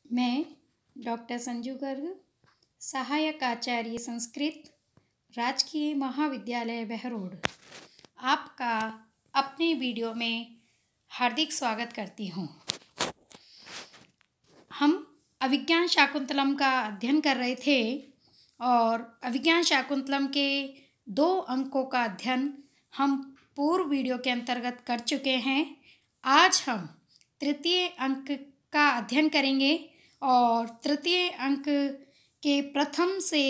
मैं डॉक्टर संजू गर्ग, सहायक आचार्य संस्कृत, राजकीय महाविद्यालय बहरोड, आपका अपने वीडियो में हार्दिक स्वागत करती हूँ। हम अभिज्ञान शाकुंतलम का अध्ययन कर रहे थे और अभिज्ञान शाकुंतलम के 2 अंकों का अध्ययन हम पूर्व वीडियो के अंतर्गत कर चुके हैं। आज हम तृतीय अंक का अध्ययन करेंगे और तृतीय अंक के प्रथम से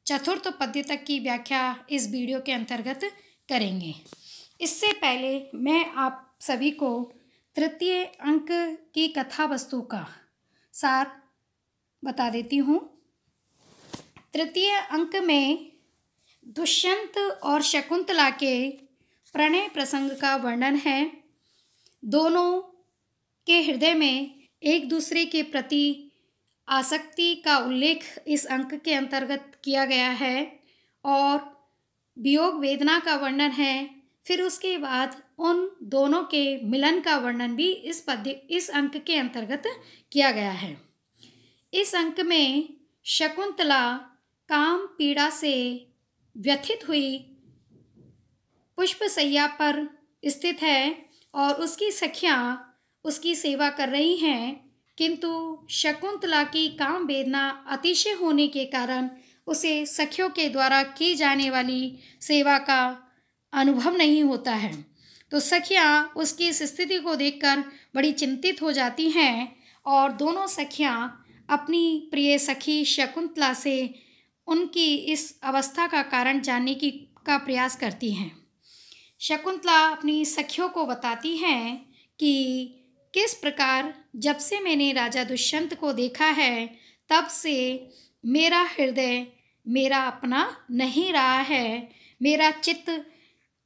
चतुर्थ पद्य तक की व्याख्या इस वीडियो के अंतर्गत करेंगे। इससे पहले मैं आप सभी को तृतीय अंक की कथा वस्तु का सार बता देती हूँ। तृतीय अंक में दुष्यंत और शकुंतला के प्रणय प्रसंग का वर्णन है। दोनों के हृदय में एक दूसरे के प्रति आसक्ति का उल्लेख इस अंक के अंतर्गत किया गया है और वियोग वेदना का वर्णन है। फिर उसके बाद उन दोनों के मिलन का वर्णन भी इस अंक के अंतर्गत किया गया है। इस अंक में शकुंतला काम पीड़ा से व्यथित हुई पुष्पशैया पर स्थित है और उसकी सखियाँ उसकी सेवा कर रही हैं, किंतु शकुंतला की काम वेदना अतिशय होने के कारण उसे सखियों के द्वारा की जाने वाली सेवा का अनुभव नहीं होता है। तो सखियाँ उसकी इस स्थिति को देखकर बड़ी चिंतित हो जाती हैं और दोनों सखियाँ अपनी प्रिय सखी शकुंतला से उनकी इस अवस्था का कारण जानने का प्रयास करती हैं। शकुंतला अपनी सखियों को बताती हैं कि किस प्रकार जब से मैंने राजा दुष्यंत को देखा है तब से मेरा हृदय मेरा अपना नहीं रहा है। मेरा चित्त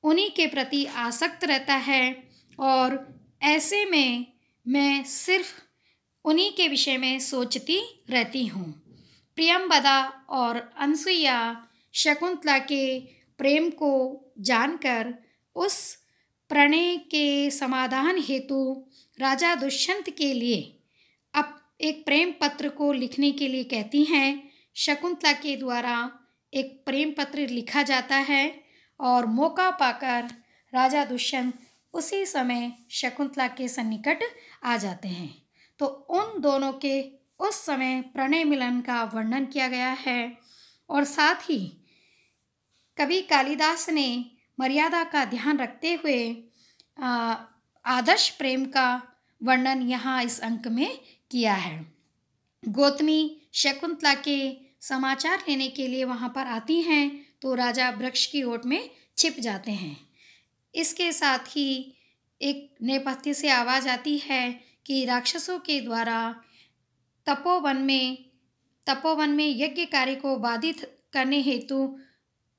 उन्हीं के प्रति आसक्त रहता है और ऐसे में मैं सिर्फ उन्हीं के विषय में सोचती रहती हूँ। प्रियंवदा और अनसुईया शकुंतला के प्रेम को जानकर उस प्रणय के समाधान हेतु राजा दुष्यंत के लिए अब एक प्रेम पत्र को लिखने के लिए कहती हैं। शकुंतला के द्वारा एक प्रेम पत्र लिखा जाता है और मौका पाकर राजा दुष्यंत उसी समय शकुंतला के सन्निकट आ जाते हैं। तो उन दोनों के उस समय प्रणय मिलन का वर्णन किया गया है और साथ ही कवि कालिदास ने मर्यादा का ध्यान रखते हुए आदर्श प्रेम का वर्णन यहाँ इस अंक में किया है। गौतमी शकुंतला के समाचार लेने के लिए वहाँ पर आती हैं तो राजा वृक्ष की ओट में छिप जाते हैं। इसके साथ ही एक नेपथ्य से आवाज़ आती है कि राक्षसों के द्वारा तपोवन में यज्ञ कार्य को बाधित करने हेतु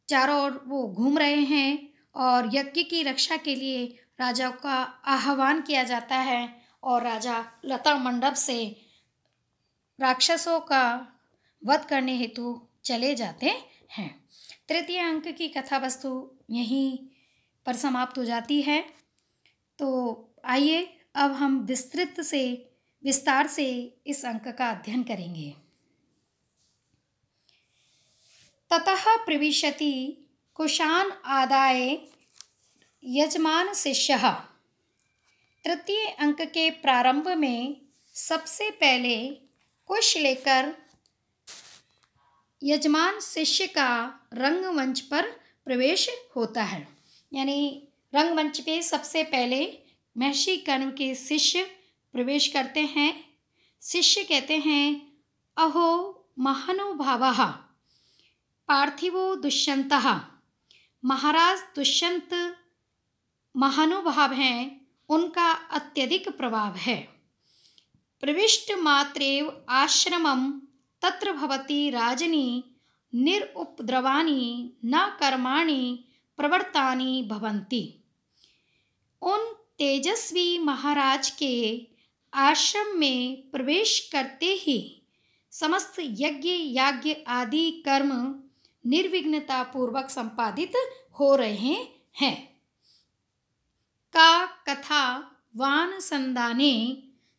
चारों ओर वो घूम रहे हैं और यज्ञ की रक्षा के लिए राजा का आह्वान किया जाता है और राजा लता मंडप से राक्षसों का वध करने हेतु चले जाते हैं। तृतीय अंक की कथा वस्तु यहीं पर समाप्त हो जाती है। तो आइए अब हम विस्तार से इस अंक का अध्ययन करेंगे। ततः प्रविशति कुशान आदाय यजमान शिष्यः। तृतीय अंक के प्रारंभ में सबसे पहले कुश लेकर यजमान शिष्य का रंगमंच पर प्रवेश होता है। यानी रंगमंच पे सबसे पहले महर्षि कण्व के शिष्य प्रवेश करते हैं। शिष्य कहते हैं, अहो महानुभावः पार्थिवो दुष्यंतः। महाराज दुष्यंत महानुभाव हैं, उनका अत्यधिक प्रभाव है। प्रविष्ट मात्रेव आश्रमं तत्र भवति राजनी निरुपद्रवानि न कर्माणि प्रवर्तानि भवन्ति। उन तेजस्वी महाराज के आश्रम में प्रवेश करते ही समस्त यज्ञ याज्ञ आदि कर्म निर्विघ्नता पूर्वक संपादित हो रहे हैं। का कथा वान संदाने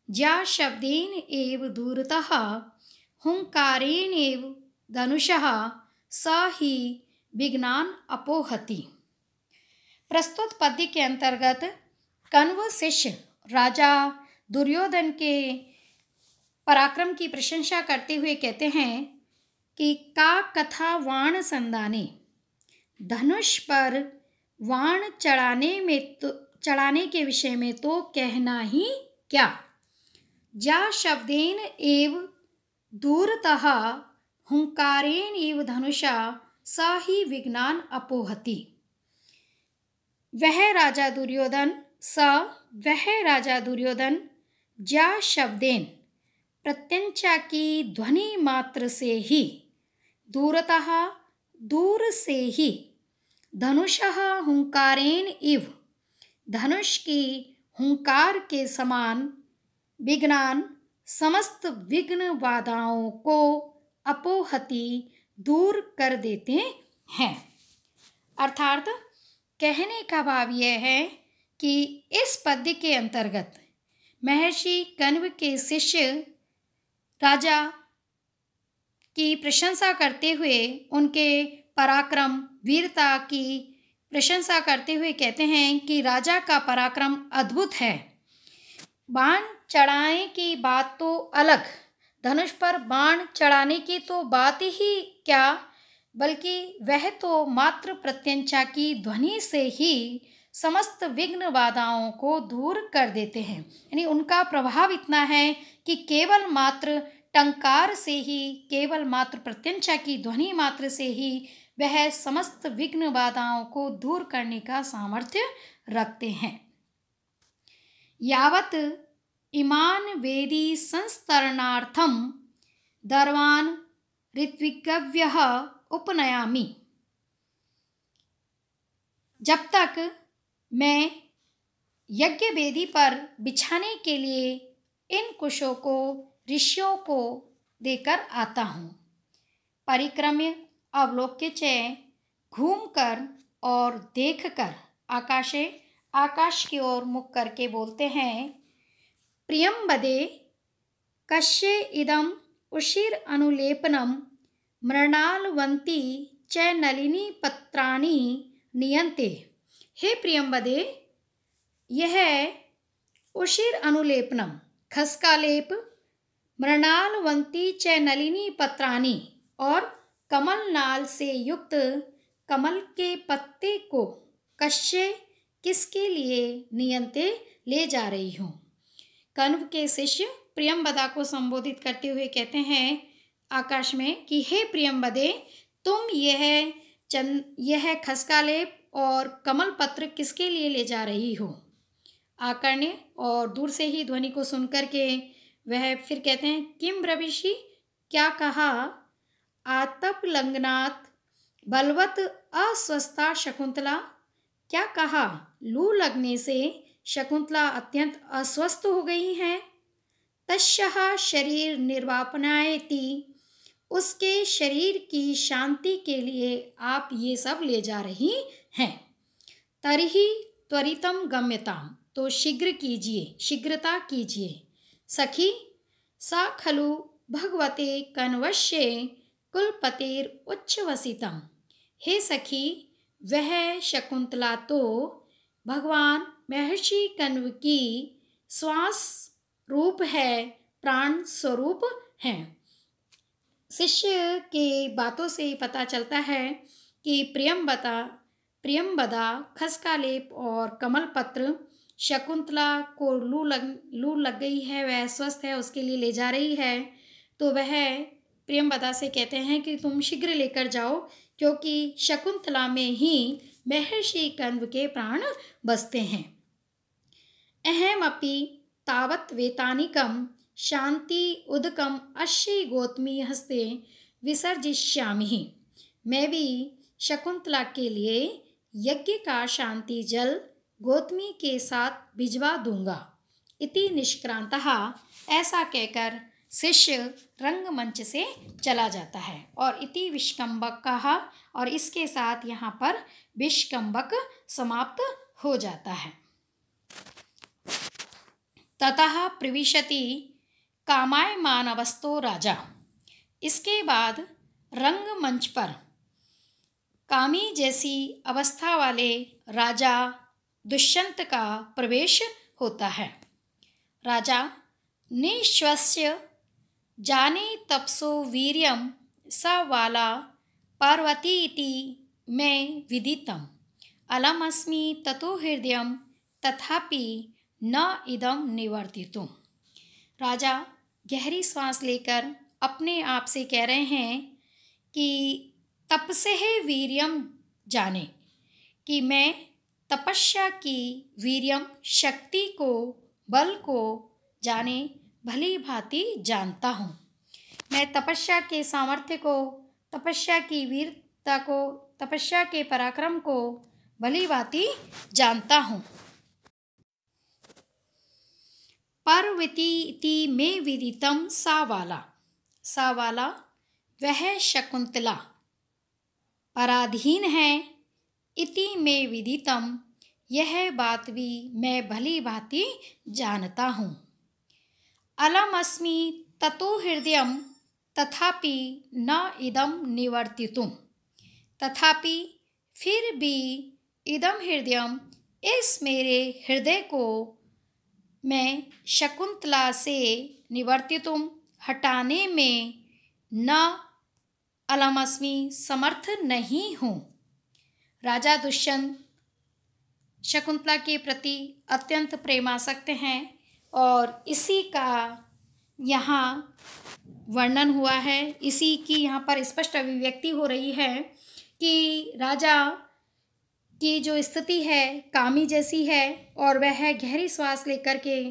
ज्या शब्देन एव दूरतः हुंकारेण एव धनुषः स ही विघ्नान अपोहति। प्रस्तुत पद्य के अंतर्गत कण्व शिष्य राजा दुर्योधन के पराक्रम की प्रशंसा करते हुए कहते हैं कि का कथा वाण संदाने, धनुष पर वाण चढ़ाने के विषय में तो कहना ही क्या। ज्या शब्देन एव दूरतः हुंकारेण एव धनुषा स ही विघ्नान अपोहति। वह राजा दुर्योधन ज्या शब्देन प्रत्यंचा की ध्वनि मात्र से ही, दूरतः दूर से ही, धनुषः हुंकारेण इव धनुष की हुंकार के समान, विघ्नान समस्त विघ्न बाधाओं को अपोहति दूर कर देते हैं। अर्थात कहने का भाव यह है कि इस पद्य के अंतर्गत महर्षि कण्व के शिष्य राजा की प्रशंसा करते हुए, उनके पराक्रम वीरता की प्रशंसा करते हुए कहते हैं कि राजा का पराक्रम अद्भुत है। बाण चढ़ाने की बात तो अलग, धनुष पर बाण चढ़ाने की तो बात ही क्या, बल्कि वह तो मात्र प्रत्यंचा की ध्वनि से ही समस्त विघ्न बाधाओं को दूर कर देते हैं। यानी उनका प्रभाव इतना है कि केवल मात्र टंकार से ही, केवल मात्र प्रत्यंचा की ध्वनि मात्र से ही वह समस्त विघ्न बाधाओं को दूर करने का सामर्थ्य रखते हैं। यावत इमान वेदी संस्तरणार्थम दर्वान ऋत्विकव्यः उपनयामि। जब तक मैं यज्ञ वेदी पर बिछाने के लिए इन कुशों को ऋषियों को देकर आता हूँ। परिक्रम्य अवलोक्य च, घूमकर और देखकर आकाश की ओर मुख करके बोलते हैं, प्रियम बदे कश्ये इदम उशिर अनुलेपनम मृणालवंती च नलिनी पत्राणि नियंते। हे प्रियंबदे, यह उशिर अनुलेपनम खसका लेप, मृणालवंती च नलिनी पत्राणि और कमल नाल से युक्त कमल के पत्ते को कश्ये किसके लिए नियंते ले जा रही हूँ। कण्व के शिष्य प्रियंबदा को संबोधित करते हुए कहते हैं आकाश में कि हे प्रियंबदे, तुम यह खसका लेप और कमल पत्र किसके लिए ले जा रही हो। आकर्ण्य और दूर से ही ध्वनि को सुनकर के वह फिर कहते हैं, किम ब्रवीषि, क्या कहा। आतप लंघनात् बलवत अस्वस्था शकुंतला, क्या कहा लू लगने से शकुंतला अत्यंत अस्वस्थ हो गई हैं। तस्याः शरीर निर्वापनायति, उसके शरीर की शांति के लिए आप ये सब ले जा रही हैं। तर्हि त्वरितम गम्यताम, तो शीघ्रता कीजिए। सखी सा खलु भगवते कण्वस्य कुलपतेर उच्छ्वसितम। हे सखी, वह शकुंतला तो भगवान महर्षि कण्व की श्वास रूप है, प्राण स्वरूप है। शिष्य के बातों से पता चलता है कि प्रियंबदा खसका लेप और कमल पत्र शकुंतला को लू लग गई है, वह स्वस्थ है, उसके लिए ले जा रही है। तो वह प्रियंबदा से कहते हैं कि तुम शीघ्र लेकर जाओ, क्योंकि शकुंतला में ही महर्षि कण्व के प्राण बसते हैं। अहमपि तावत् वेतानिकम शांति उदकम अश्य गौतमी हस्ते विसर्जिष्यामि। मैं भी शकुंतला के लिए यज्ञ का शांति जल गौतमी के साथ भिजवा दूंगा। इति निष्क्रांतः, ऐसा कहकर शिष्य रंगमंच से चला जाता है। और इति विष्कंभक कहा, और इसके साथ यहाँ पर विष्कंभक समाप्त हो जाता है। ततः प्रविशति कामायमानवस्तो राजा। इसके बाद रंगमंच पर कामी जैसी अवस्था वाले राजा दुष्यंत का प्रवेश होता है। राजा निश्वस्य जाने तपसो वीर्यम स वाला पार्वती इति मैं विदितम अलमस्मि ततो हृदयम तथापि न इदम निवर्तितुम। राजा गहरी सांस लेकर अपने आप से कह रहे हैं कि तप से है वीर्यम जाने, कि मैं तपस्या की वीर्यम शक्ति को, बल को जाने भली भांति जानता हूँ। मैं तपस्या के सामर्थ्य को, तपस्या की वीरता को, तपस्या के पराक्रम को भली भांति जानता हूँ। पार्वती इति में विदितम सा वाला वह शकुंतला पराधीन है। इति में विदितम यह बात भी मैं भली भांति जानता हूँ। अलमस्मि ततो हृदयम तथापि न इदम निवर्तितुम, तथापि फिर भी इदम हृदयम इस मेरे हृदय को मैं शकुंतला से निवर्तितुम हटाने में न अलमस्मि समर्थ नहीं हूँ। राजा दुष्यंत शकुंतला के प्रति अत्यंत प्रेमासक्त हैं और इसी का यहाँ वर्णन हुआ है, इसी की यहाँ पर स्पष्ट अभिव्यक्ति हो रही है कि राजा की जो स्थिति है कामी जैसी है और वह गहरी सांस लेकर के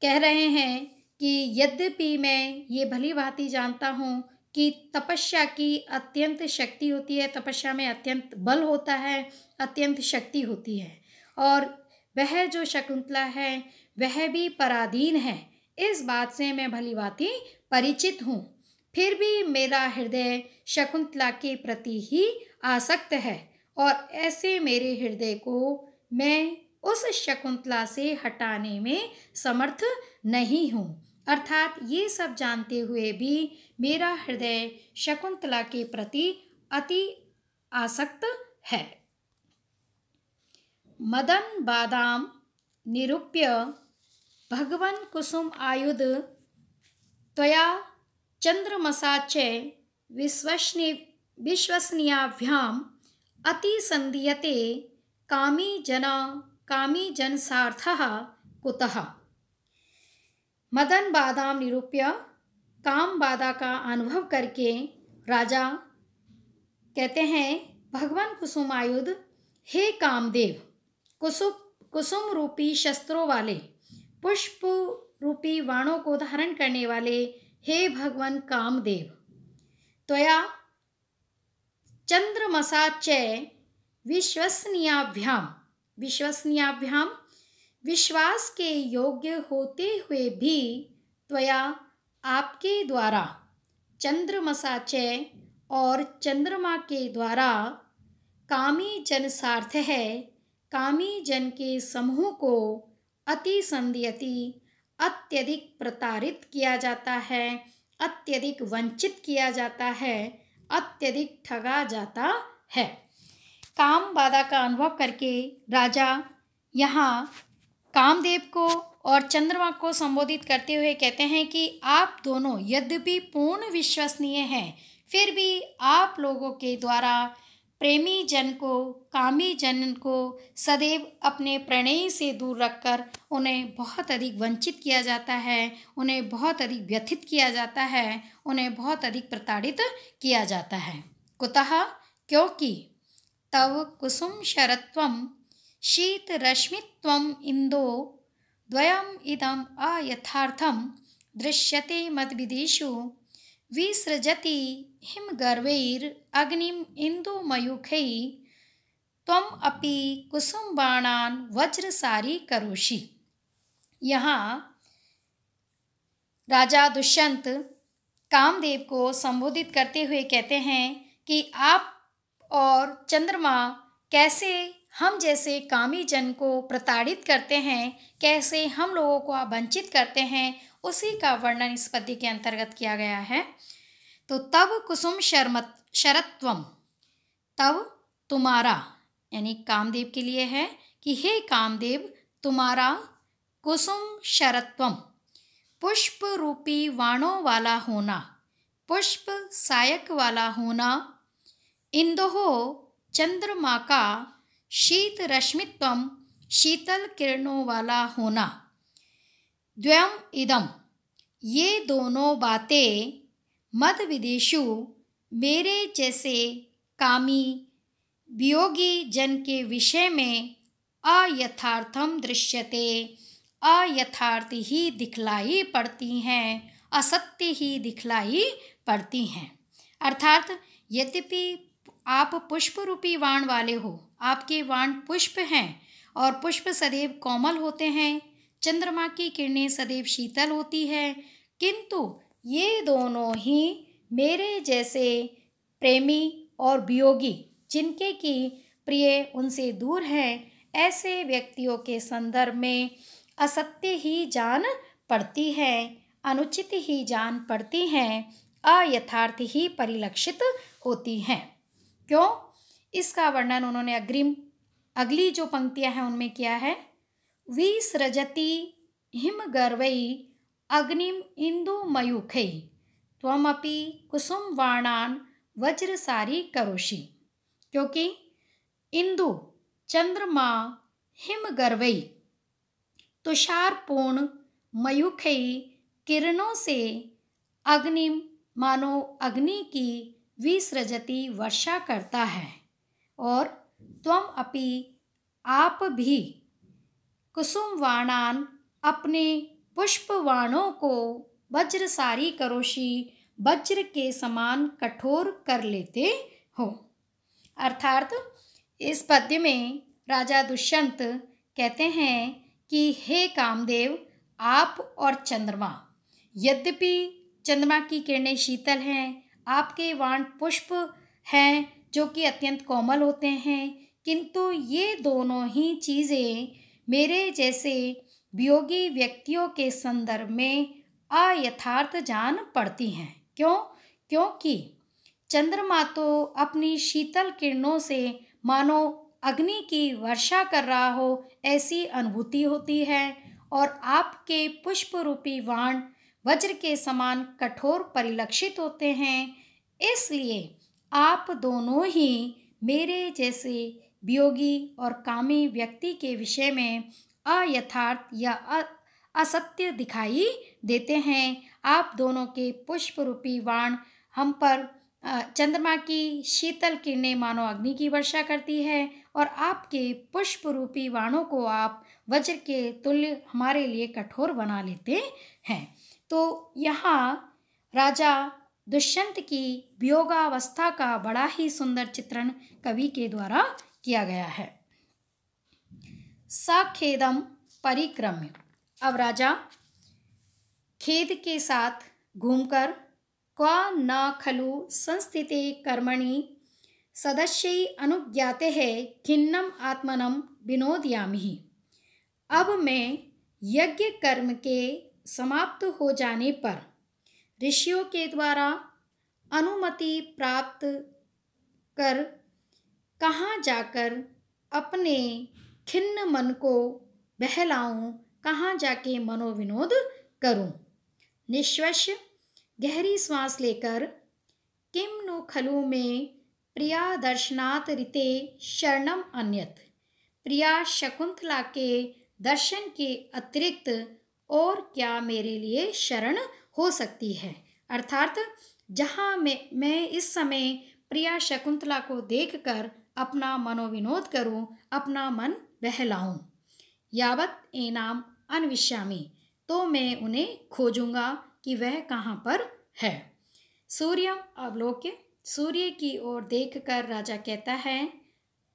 कह रहे हैं कि यद्यपि मैं ये भली भांति जानता हूँ कि तपस्या की अत्यंत शक्ति होती है, तपस्या में अत्यंत बल होता है, अत्यंत शक्ति होती है, और वह जो शकुंतला है वह भी पराधीन है, इस बात से मैं भली भांति परिचित हूँ। फिर भी मेरा हृदय शकुंतला के प्रति ही आसक्त है और ऐसे मेरे हृदय को मैं उस शकुंतला से हटाने में समर्थ नहीं हूँ। अर्थात ये सब जानते हुए भी मेरा हृदय शकुंतला के प्रति अति आसक्त है। मदन बादाम निरूप्य भगवन कुसुम आयुध त्वया चंद्रमसा च विश्वसनीयाभ्याम अति संदीयते कामी जन सार्थः कुतः। मदन बादाम निरूप्य काम बाधा का अनुभव करके राजा कहते हैं, भगवान कुसुम आयुध, हे कामदेव, कुसुम रूपी शस्त्रों वाले, पुष्प रूपी बाणों को धारण करने वाले हे भगवान कामदेव, त्वया चंद्रमसा च विश्वसनीयाभ्याम विश्वास के योग्य होते हुए भी त्वया आपके द्वारा चंद्रमसा च और चंद्रमा के द्वारा कामी जन सार्थ है, कामी जन के समूह को अति संदीयति अत्यधिक प्रताड़ित किया जाता है, अत्यधिक वंचित किया जाता है, अत्यधिक ठगा जाता है। काम बाधा का अनुभव करके राजा यहाँ कामदेव को और चंद्रमा को संबोधित करते हुए कहते हैं कि आप दोनों यद्यपि पूर्ण विश्वसनीय हैं, फिर भी आप लोगों के द्वारा प्रेमी जन को, कामी जन को सदैव अपने प्रणय से दूर रखकर उन्हें बहुत अधिक वंचित किया जाता है, उन्हें बहुत अधिक व्यथित किया जाता है, उन्हें बहुत अधिक प्रताड़ित किया जाता है। कुतः, क्योंकि तव कुसुम शरत्वम शीत रश्मित्वम इंदो द्वयम इदम अयथार्थम दृश्यते मद्विदेषु विसृजति हिमगर्वैर अग्निम इंदुमयूखै त्वम अपि कुसुम बाणान वज्रसारी करोषि। यहाँ राजा दुष्यंत कामदेव को संबोधित करते हुए कहते हैं कि आप और चंद्रमा कैसे हम जैसे कामी जन को प्रताड़ित करते हैं, कैसे हम लोगों को आप वंचित करते हैं, उसी का वर्णन इस पद्य के अंतर्गत किया गया है। तो तब कुसुम शरत्वम, तब तुम्हारा, यानी कामदेव के लिए है कि हे कामदेव तुम्हारा कुसुम शरत्वम, पुष्प रूपी वाणों वाला होना, पुष्प सायक वाला होना, इंदोहो चंद्रमा का शीत रश्मित्वम, शीतल किरणों वाला होना, द्वयम इदम, ये दोनों बातें मद विदेशु, मेरे जैसे कामी वियोगी जन के विषय में अयथार्थम दृश्यते, अयथार्थ ही दिखलाई पड़ती हैं, असत्य ही दिखलाई पड़ती हैं। अर्थात यद्यपि आप पुष्प रूपी वाण वाले हो, आपके वाण पुष्प हैं और पुष्प सदैव कोमल होते हैं, चंद्रमा की किरणें सदैव शीतल होती है, किंतु ये दोनों ही मेरे जैसे प्रेमी और वियोगी, जिनके की प्रिय उनसे दूर है, ऐसे व्यक्तियों के संदर्भ में असत्य ही जान पड़ती है, अनुचित ही जान पड़ती हैं, अयथार्थ ही परिलक्षित होती हैं। क्यों? इसका वर्णन उन्होंने अगली जो पंक्तियां हैं उनमें किया है। विसृजति हिमगर्वै अग्निम इंदु मयूखै, त्वमपि कुसुम वाणान वज्रसारी करोषि। क्योंकि इंदु चंद्रमा हिमगर्वै तुषारपूर्ण मयूखै किरणों से अग्निम मानो अग्नि की विसृजति वर्षा करता है, और त्वम अपि आप भी कुसुम वाणान अपने पुष्पवाणों को वज्रसारी करोषि, वज्र के समान कठोर कर लेते हो। अर्थात इस पद्य में राजा दुष्यंत कहते हैं कि हे कामदेव, आप और चंद्रमा, यद्यपि चंद्रमा की किरणें शीतल हैं, आपके वाण पुष्प हैं जो कि अत्यंत कोमल होते हैं, किंतु ये दोनों ही चीज़ें मेरे जैसे वियोगी व्यक्तियों के संदर्भ में अयथार्थ जान पड़ती हैं। क्यों? क्योंकि चंद्रमा तो अपनी शीतल किरणों से मानो अग्नि की वर्षा कर रहा हो, ऐसी अनुभूति होती है, और आपके पुष्प रूपी वाण वज्र के समान कठोर परिलक्षित होते हैं। इसलिए आप दोनों ही मेरे जैसे वियोगी और कामी व्यक्ति के विषय में अयथार्थ या असत्य दिखाई देते हैं। आप दोनों के पुष्प रूपी वाण हम पर चंद्रमा की शीतल किरणें मानो अग्नि की वर्षा करती है, और आपके पुष्प रूपी वाणों को आप वज्र के तुल्य हमारे लिए कठोर बना लेते हैं। तो यहाँ राजा दुष्यंत की वियोगावस्था का बड़ा ही सुंदर चित्रण कवि के द्वारा किया गया है। सखेदम परिक्रम्य, अब राजा खेद के साथ घूमकर क्वा न खलु संस्थिते कर्मणि सदस्यै अनुज्ञाते है खिन्नम आत्मनम विनोदयामि। अब मैं यज्ञ कर्म के समाप्त हो जाने पर ऋषियों के द्वारा अनुमति प्राप्त कर कहाँ जाकर अपने खिन्न मन को बहलाऊं, कहाँ जाके मनोविनोद करूं। निश्वश गहरी श्वास लेकर किम नु खलु में प्रिया दर्शनात् ऋते शरणम अन्यत, प्रिया शकुंतला के दर्शन के अतिरिक्त और क्या मेरे लिए शरण हो सकती है। अर्थात जहाँ मैं इस समय प्रिया शकुंतला को देखकर अपना मनोविनोद करूं, अपना मन बहलाऊं। यावत एनाम अन्विष्यामि, तो मैं उन्हें खोजूंगा कि वह कहाँ पर है। सूर्यम अवलोक्य, सूर्य की ओर देखकर राजा कहता है,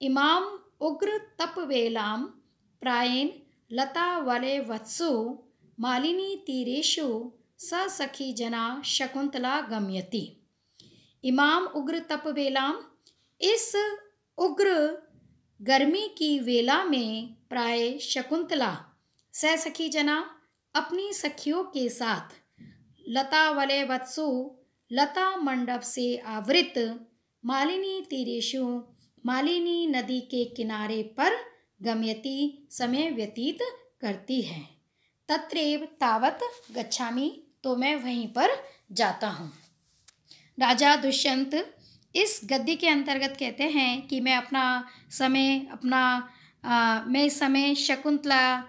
इमाम उग्र तपवेलाम प्रायेण लता वलय वत्सु मालिनी तीरेषु स सखी जना शकुंतला गम्यति। इमाम उग्र तपवेलाम, इस उग्र गर्मी की वेला में प्राय शकुंतला सखी जना अपनी सखियों के साथ लता वलय वत्सु लता मंडप से आवृत मालिनी तीरेषु मालिनी नदी के किनारे पर गमयती समय व्यतीत करती है। तत्रैव तावत गच्छामि, तो मैं वहीं पर जाता हूँ। राजा दुष्यंत इस गद्य के अंतर्गत कहते हैं कि मैं इस समय शकुंतला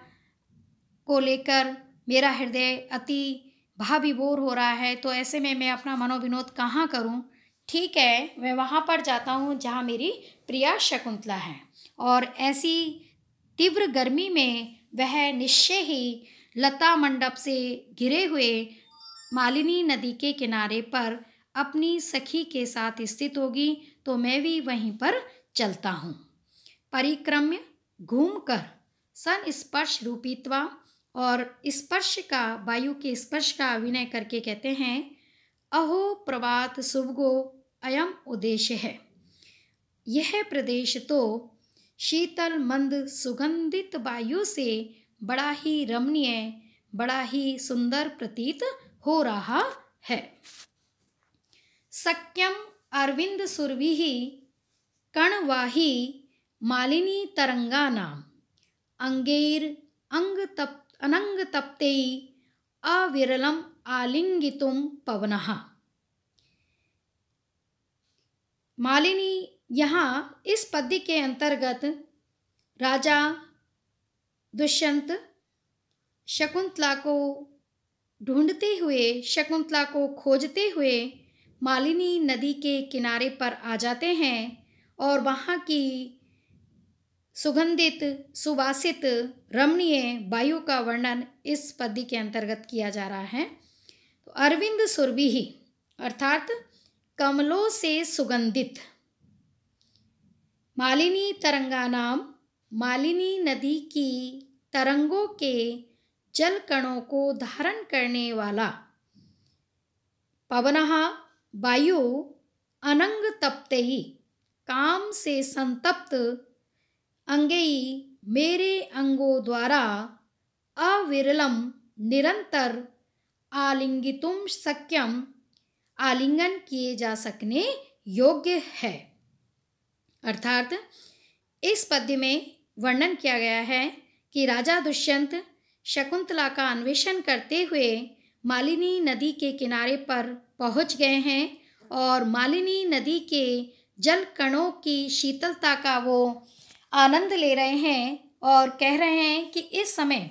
को लेकर मेरा हृदय अति भाव विभोर हो रहा है, तो ऐसे में मैं अपना मनोविनोद कहाँ करूँ। ठीक है, मैं वहाँ पर जाता हूँ जहाँ मेरी प्रिया शकुंतला है, और ऐसी तीव्र गर्मी में वह निश्चय ही लता मंडप से घिरे हुए मालिनी नदी के किनारे पर अपनी सखी के साथ स्थित होगी, तो मैं भी वहीं पर चलता हूँ। परिक्रम्य घूमकर सन स्पर्श रूपीत्वा, और स्पर्श का वायु के स्पर्श का अभिनय करके कहते हैं अहो प्रभात शुभगो अयम उद्देश्य है। यह प्रदेश तो शीतल मंद सुगंधित वायु से बड़ा ही रमणीय, बड़ा ही सुंदर प्रतीत हो रहा है। सक्यम अरविंद सुरभिः कणवाही मालिनी तरंगानाम अंगैर अनंग तप्ते अविरलम आलिंगितुम पवनः। मालिनी, यहाँ इस पद्य के अंतर्गत राजा दुष्यंत शकुंतला को ढूंढते हुए, शकुंतला को खोजते हुए मालिनी नदी के किनारे पर आ जाते हैं, और वहाँ की सुगंधित सुवासित रमणीय वायु का वर्णन इस पद्य के अंतर्गत किया जा रहा है। तो अरविंद सुरभिः अर्थात कमलों से सुगंधित, मालिनी तरंगानाम मालिनी नदी की तरंगों के जल कणों को धारण करने वाला, पवनः वायु, अनंग तप्तैः काम से संतप्त, अंगैः मेरे अंगों द्वारा, अविरलम निरंतर, आलिंगितुम शक्यम आलिंगन किए जा सकने योग्य है। अर्थात इस पद्य में वर्णन किया गया है कि राजा दुष्यंत शकुंतला का अन्वेषण करते हुए मालिनी नदी के किनारे पर पहुंच गए हैं, और मालिनी नदी के जल कणों की शीतलता का वो आनंद ले रहे हैं, और कह रहे हैं कि इस समय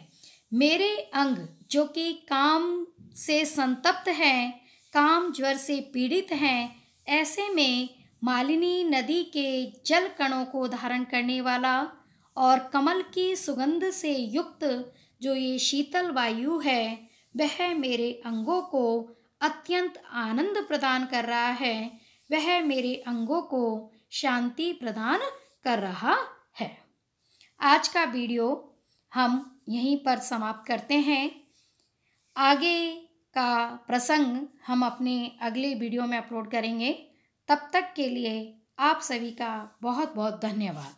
मेरे अंग जो कि काम से संतप्त हैं, काम ज्वर से पीड़ित हैं, ऐसे में मालिनी नदी के जल कणों को धारण करने वाला और कमल की सुगंध से युक्त जो ये शीतल वायु है, वह मेरे अंगों को अत्यंत आनंद प्रदान कर रहा है, वह मेरे अंगों को शांति प्रदान कर रहा है। आज का वीडियो हम यहीं पर समाप्त करते हैं। आगे का प्रसंग हम अपने अगले वीडियो में अपलोड करेंगे। तब तक के लिए आप सभी का बहुत बहुत धन्यवाद।